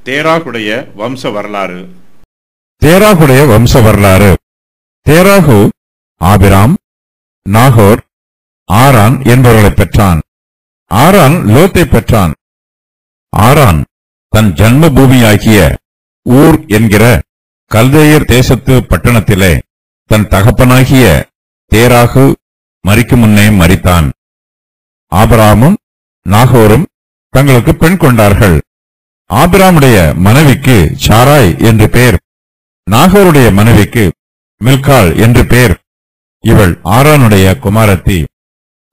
தேராகுடைய வம்ச வரலாறு. தேராகுடைய வம்ச வரலாறு. தேராகு ஆபிராம், நாகோர், ஆரான் என்பவர்களை பெற்றான். ஆரான் லோத்தை பெற்றான். ஆரான் தன் ஜன்ம பூமியாகிய ஊர் என்கிற கல்தேயர் தேசத்து பட்டணத்திலே தன் தகப்பனாகிய தேராகு மரிக்கும் முன்னே மரித்தான். ஆபிராமும் நாகோரும் தங்களுக்கு பெண் கொண்டார்கள். ஆபிராமுடைய மனைவிக்கு சாராய் என்று பெயர், நாகோருடைய மனைவிக்கு மில்காள் என்று பெயர். இவள் ஆரானுடைய குமாரத்தி.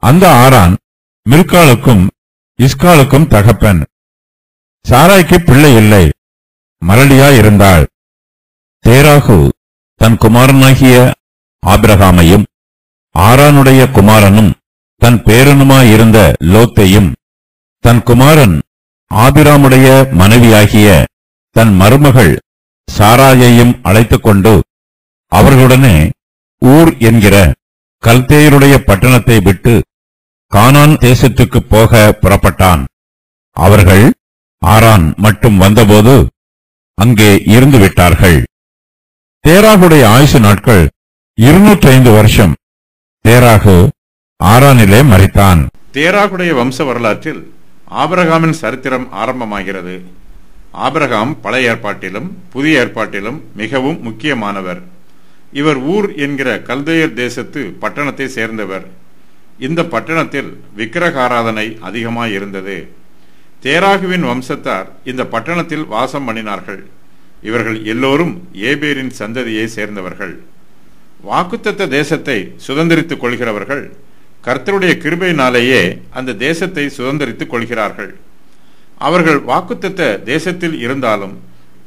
அந்த ஆரான் மில்காளுக்கும் இஸ்காலுக்கும் தகப்பன். சாராய்க்கு பிள்ளை இல்லை, மலடியாயிருந்தாள். தேராகு தன் குமாரனாகிய ஆபிரகாமையும் ஆரானுடைய குமாரனும் தன் பேரனுமாயிருந்த லோத்தையும் தன் குமாரன் ஆபிராமுடைய மனைவியாகிய தன் மருமகள் சாராயையும் அழைத்துக் கொண்டு அவர்களுடனே ஊர் என்கிற கல்தேயருடைய பட்டணத்தை விட்டு கானான் தேசத்துக்கு போக புறப்பட்டான். அவர்கள் ஆரான் மட்டும் வந்தபோது அங்கே இருந்து விட்டார்கள். தேராகுடைய ஆயுசு நாட்கள் 205 வருஷம். தேராகு ஆரானிலே மரித்தான். தேராகுடைய வம்ச வரலாற்றில் ஆபிரகாமின் சரித்திரம் ஆரம்பமாகிறது. ஆபிரகாம் பழைய ஏற்பாட்டிலும் புதிய ஏற்பாட்டிலும் மிகவும் முக்கியமானவர். இவர் ஊர் என்கிற கல்தேயர் தேசத்து பட்டணத்தை சேர்ந்தவர். இந்த பட்டணத்தில் விக்கிரகாராதனை அதிகமாயிருந்தது. தேராகுவின் வம்சத்தார் இந்த பட்டணத்தில் வாசம் பண்ணினார்கள். இவர்கள் எல்லோரும் ஏபேரின் சந்ததியை சேர்ந்தவர்கள். வாக்குத்தத்த தேசத்தை சுதந்திரித்துக் கொள்கிறவர்கள் கர்த்தருடைய கிருபையினாலேயே அந்த தேசத்தை சுதந்திரித்துக் கொள்கிறார்கள். அவர்கள் வாக்குத்தத்த தேசத்தில் இருந்தாலும்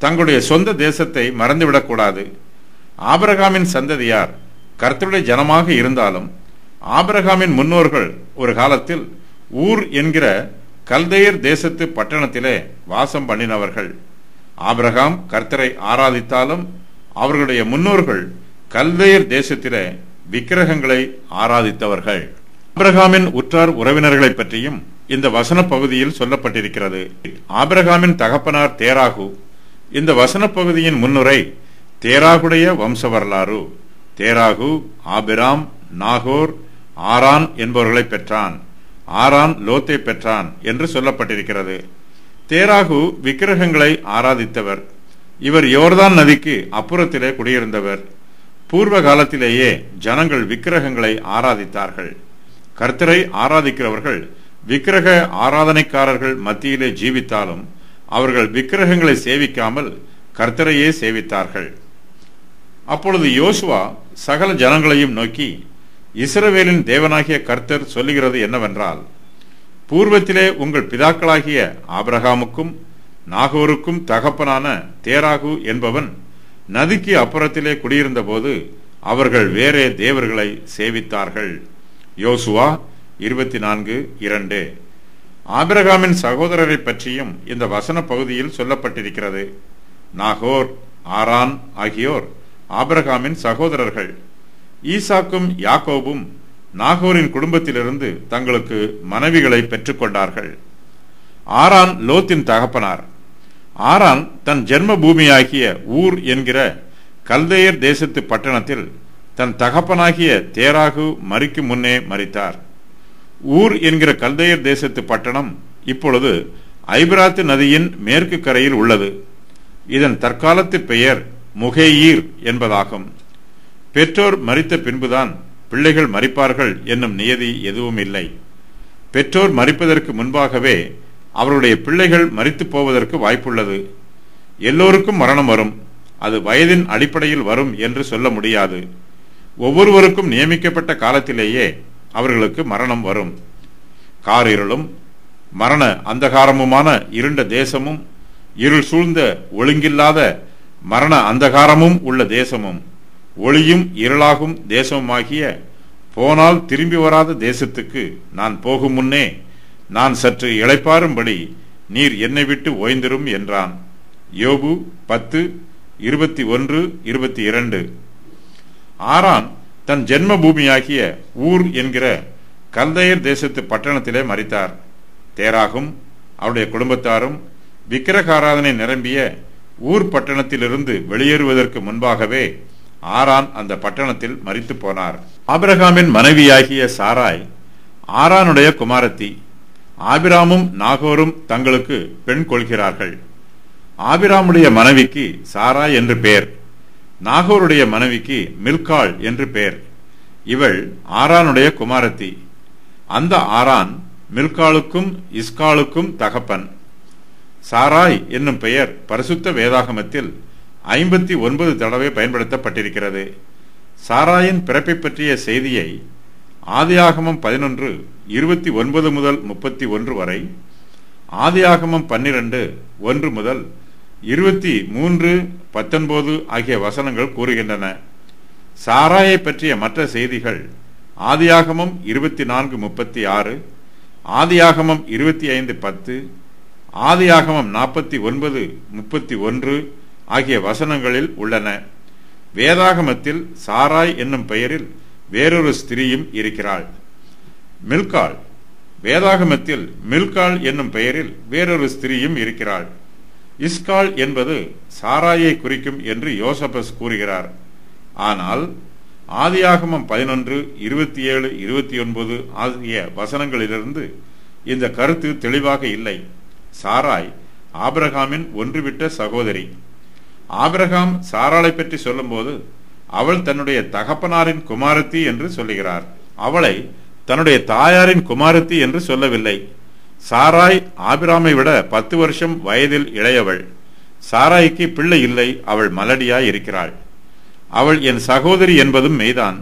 தங்களுடைய சொந்த தேசத்தை மறந்துவிடக்கூடாது. ஆபிரகாமின் சந்ததியார் கர்த்தருடைய ஜனமாக இருந்தாலும் ஆபிரகாமின் முன்னோர்கள் ஒரு காலத்தில் ஊர் என்கிற கல்தேயர் தேசத்து பட்டணத்திலே வாசம் பண்ணினவர்கள். ஆபிரகாம் கர்த்தரை ஆராதித்தாலும் அவர்களுடைய முன்னோர்கள் கல்தேயர் தேசத்திலே விக்கிரகங்களை ஆராதித்தவர்கள். ஆபிரகாமின் உற்றார் உறவினர்களை பற்றியும் இந்த வசன பகுதியில் சொல்லப்பட்டிருக்கிறது. ஆபிரகாமின் தகப்பனார் தேராகு. இந்த வசன பகுதியின் முன்னுரை தேராகுடைய வம்ச வரலாறு. தேராகு ஆபிராம், நாகோர், ஆரான் என்பவர்களை பெற்றான். ஆரான் லோத்தை பெற்றான் என்று சொல்லப்பட்டிருக்கிறது. தேராகு விக்கிரகங்களை ஆராதித்தவர். இவர் யோர்தான் நதிக்கு அப்புறத்திலே குடியிருந்தவர். பூர்வ காலத்திலேயே ஜனங்கள் விக்கிரகங்களை ஆராதித்தார்கள். கர்த்தரை ஆராதிக்கிறவர்கள் விக்கிரக ஆராதனைக்காரர்கள் மத்தியிலே ஜீவித்தாலும் அவர்கள் விக்கிரகங்களை சேவிக்காமல் கர்த்தரையே சேவித்தார்கள். அப்பொழுது யோசுவா சகல ஜனங்களையும் நோக்கி, இஸ்ரவேலின் தேவனாகிய கர்த்தர் சொல்லுகிறது என்னவென்றால், பூர்வத்திலே உங்கள் பிதாக்களாகிய ஆபிரகாமுக்கும் நாகோருக்கும் தகப்பனான தேராகு என்பவன் நதிக்கு அப்புறத்திலே குடியிருந்த போது அவர்கள் வேறே தேவர்களை சேவித்தார்கள். யோசுவா 24:2. ஆபிரகாமின் சகோதரரை பற்றியும் இந்த வசன பகுதியில் சொல்லப்பட்டிருக்கிறது. நாகோர், ஆரான் ஆகியோர் ஆபிரகாமின் சகோதரர்கள். ஈசாக்கும் யாக்கோபும் நாகோரின் குடும்பத்திலிருந்து தங்களுக்கு மனைவிகளை பெற்றுக்கொண்டார்கள். ஆரான் லோத்தின் தகப்பனார். ஆரான் தன் ஜென்ம பூமியாகிய ஊர் என்கிற கல்தேயர் தேசத்து பட்டணத்தில் தன் தகப்பனாகிய தேராகு மரிக்கும் முன்னே மரித்தார். ஊர் என்கிற கல்தேயர் தேசத்து பட்டணம் இப்பொழுது ஐபிராத்து நதியின் மேற்கு கரையில் உள்ளது. இதன் தற்காலத்து பெயர் முகேயீர் என்பதாகும். பெற்றோர் மரித்த பின்புதான் பிள்ளைகள் மரிப்பார்கள் என்னும் நியதி எதுவும் இல்லை. பெற்றோர் மரிப்பதற்கு முன்பாகவே அவருடைய பிள்ளைகள் மரித்து போவதற்கு வாய்ப்புள்ளது. எல்லோருக்கும் மரணம் வரும். அது வயதின் அடிப்படையில் வரும் என்று சொல்ல முடியாது. ஒவ்வொருவருக்கும் நியமிக்கப்பட்ட காலத்திலேயே அவர்களுக்கு மரணம் வரும். காரிருளும் மரண அந்தகாரமுமான இருண்ட தேசமும் இருள் சூழ்ந்த ஒழுங்கில்லாத மரண அந்தகாரமும் உள்ள தேசமும் ஒளியும் இருளாகும் தேசமாகிய போனால் திரும்பி வராத தேசத்துக்கு நான் போகும் முன்னே நான் சற்று இளைப்பாறும்படி நீர் என்னை விட்டு ஓய்ந்திரும் என்றான். யோபு 10:21-22. ஆரான் தன் ஜென்ம பூமியாகிய ஊர் என்கிற கல்தேயர் தேசத்து பட்டணத்திலே மரித்தார். தேராகும் அவருடைய குடும்பத்தாரும் விக்கிரகாராதனை நிரம்பிய ஊர் பட்டணத்திலிருந்து வெளியேறுவதற்கு முன்பாகவே ஆரான் அந்த பட்டணத்தில் மரித்து போனார். ஆபிரகாமின் மனைவியாகிய சாராய் ஆரானுடைய குமாரத்தி. ஆபிராமும் நாகோரும் தங்களுக்கு பெண் கொள்கிறார்கள். ஆபிராமுடைய மனைவிக்கு சாராய் என்று பெயர், நாகோருடைய மனைவிக்கு மில்காள் என்று பெயர். இவள் ஆரானுடைய குமாரத்தி. அந்த ஆரான் மில்காளுக்கும் இஸ்காளுக்கும் தகப்பன். சாராய் என்னும் பெயர் பரிசுத்த வேதாகமத்தில் 59 தடவை பயன்படுத்தப்பட்டிருக்கிறது. சாராயின் பிறப்பை பற்றிய செய்தியை ஆதியாகமம் 11:29 முதல் 31 வரை, ஆதியாகமம் 12:1 முதல் 23:19 ஆகிய வசனங்கள் கூறுகின்றன. சாராயை பற்றிய மற்ற செய்திகள் ஆதியாகமம் 24:36, ஆதியாகமம் 25:10, ஆதியாகமம் 49:31 ஆகிய வசனங்களில் உள்ளன. வேதாகமத்தில் சாராய் என்னும் பெயரில் வேறொரு ஸ்திரீயும் இருக்கிறாள், மில்காள். வேதாகமத்தில் மில்காள் என்னும் பெயரில் வேறொரு ஸ்திரீயும் இருக்கிறாள். இஸ்காள் என்பது சாராயை குறிக்கும் என்று யோசபஸ் கூறுகிறார். ஆனால் ஆதியாகமம் 11, 27, 29 ஆகிய வசனங்களிலிருந்து இந்த கருத்து தெளிவாக இல்லை. சாராய் ஆபிரகாமின் ஒன்றுவிட்ட சகோதரி. ஆபிரகாம் சாராளை பற்றி சொல்லும்போது அவள் தன்னுடைய தகப்பனாரின் குமாரத்தி என்று சொல்லுகிறார். அவளை தன்னுடைய தாயாரின் குமாரத்தி என்று சொல்லவில்லை. சாராய் ஆபிராமை விட 10 வருஷம் வயதில் இளையவள். சாராய்க்கு பிள்ளை இல்லை, அவள் மலடியாய் இருக்கிறாள். அவள் என் சகோதரி என்பதும் மெய்தான்.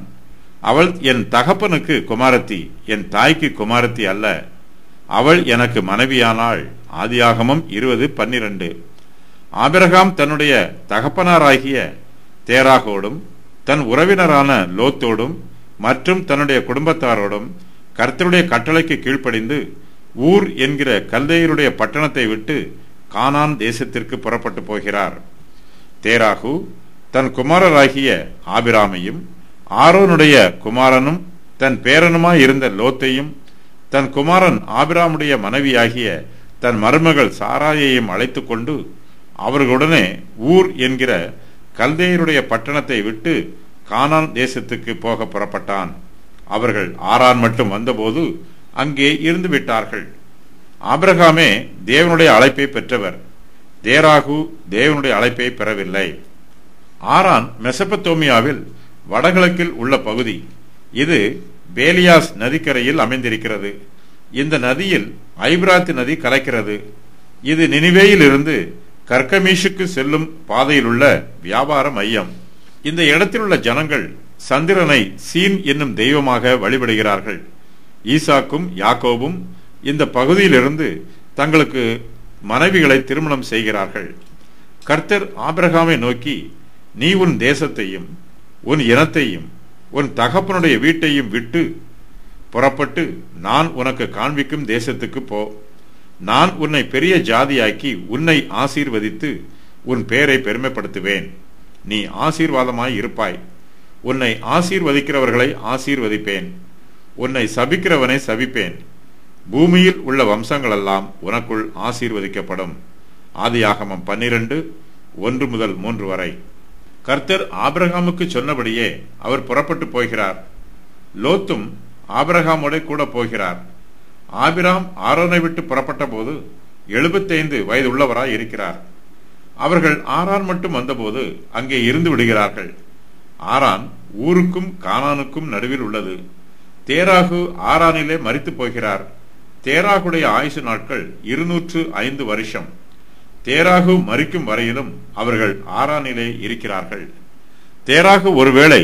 அவள் என் தகப்பனுக்கு குமாரத்தி, என் தாய்க்கு குமாரத்தி அல்ல. அவள் எனக்கு மனைவியானாள். ஆதியாகமம் 20:12. ஆபிரகாம் தன்னுடைய தகப்பனாராகிய தேராகோடும் தன் உறவினரான லோத்தோடும் மற்றும் தன்னுடைய குடும்பத்தாரோடும் கர்த்தருடைய கட்டளைக்கு கீழ்ப்படிந்து ஊர் என்கிற கல்தேயருடைய பட்டணத்தை விட்டு கானான் தேசத்திற்கு புறப்பட்டு போகிறார். தேராகு தன் குமாரராகிய ஆபிராமையும் ஆரோனுடைய குமாரனும் தன் பேரனுமாய் இருந்த லோத்தையும் தன் குமாரன் ஆபிராமுடைய மனைவியாகிய தன் மருமகள் சாராயையும் அழைத்து கொண்டு அவர்களுடனே ஊர் என்கிற கல்தேயருடைய பட்டணத்தை விட்டு கானான் தேசத்துக்கு போக புறப்பட்டான். அவர்கள் ஆரான் மட்டும் வந்தபோது அங்கே இருந்து விட்டார்கள். ஆபிரகாமே தேவனுடைய அழைப்பை பெற்றவர். தேராகு தேவனுடைய அழைப்பை பெறவில்லை. ஆரான் மெசபத்தோமியாவில் வடகிழக்கில் உள்ள பகுதி. இது பேலியாஸ் நதிக்கரையில் அமைந்திருக்கிறது. இந்த நதியில் ஐபிராத்து நதி கலக்கிறது. இது நினிவேயில் இருந்து கர்கமீஷுக்கு செல்லும் பாதையில் உள்ள வியாபார மையம். இந்த இடத்தில் உள்ள ஜனங்கள் சந்திரனை சீன் என்னும் தெய்வமாக வழிபடுகிறார்கள். ஈசாக்கும் யாக்கோபும் இந்த பகுதியிலிருந்து தங்களுக்கு மனைவிகளை திருமணம் செய்கிறார்கள். கர்த்தர் ஆபிரகாமை நோக்கி, நீ உன் தேசத்தையும் உன் இனத்தையும் உன் தகப்பனுடைய வீட்டையும் விட்டு புறப்பட்டு நான் உனக்கு காண்பிக்கும் தேசத்துக்கு போ. நான் உன்னை பெரிய ஜாதியாக்கி உன்னை ஆசீர்வதித்து உன் பேரை பெருமைப்படுத்துவேன். நீ ஆசீர்வாதமாய் இருப்பாய். உன்னை ஆசீர்வதிக்கிறவர்களை ஆசீர்வதிப்பேன். உன்னை சபிக்கிறவனை சபிப்பேன். பூமியில் உள்ள வம்சங்களெல்லாம் உனக்குள் ஆசீர்வதிக்கப்படும். ஆதியாகமம் 12:1 முதல் 3 வரை. கர்த்தர் ஆபிரகாமுக்கு சொன்னபடியே அவர் புறப்பட்டு போகிறார். லோத்தும் ஆபிரகாமோட கூட போகிறார். ஆபிராம் ஆரோனை விட்டு புறப்பட்ட போது 75 வயது உள்ளவராய் இருக்கிறார். அவர்கள் ஆரான் மட்டும் வந்தபோது அங்கே இருந்து விடுகிறார்கள். ஆரான் ஊருக்கும் கானானுக்கும் நடுவில் உள்ளது. தேராகு ஆரானிலே மரித்து போகிறார். தேராகுடைய ஆயுசு நாட்கள் 205 வருஷம். தேராகு மரிக்கும் வரையிலும் அவர்கள் ஆரானிலே இருக்கிறார்கள். தேராகு ஒருவேளை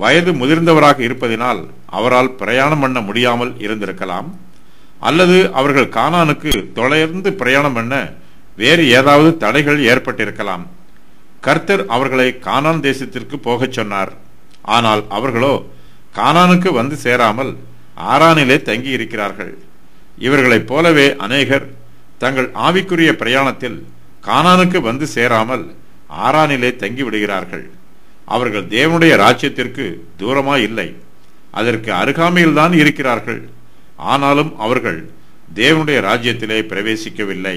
வயது முதிர்ந்தவராக இருப்பதினால் அவரால் பிரயாணம் பண்ண முடியாமல் இருந்திருக்கலாம். அல்லது அவர்கள் கானானுக்கு தொடர்ந்து பிரயாணம் பண்ண வேறு ஏதாவது தடைகள் ஏற்பட்டிருக்கலாம். கர்த்தர் அவர்களை கானான் தேசத்திற்கு போகச் சொன்னார். ஆனால் அவர்களோ கானானுக்கு வந்து சேராமல் ஆரானிலே தங்கி இருக்கிறார்கள். இவர்களைப் போலவே அநேகர் தங்கள் ஆவிக்குரிய பிரயாணத்தில் கானானுக்கு வந்து சேராமல் ஆரானிலே தங்கி விடுகிறார்கள். அவர்கள் தேவனுடைய ராஜ்யத்திற்கு தூரமாய் இல்லை, அதற்கு அருகாமையில் தான் இருக்கிறார்கள். ஆனாலும் அவர்கள் தேவனுடைய ராஜ்யத்திலே பிரவேசிக்கவில்லை.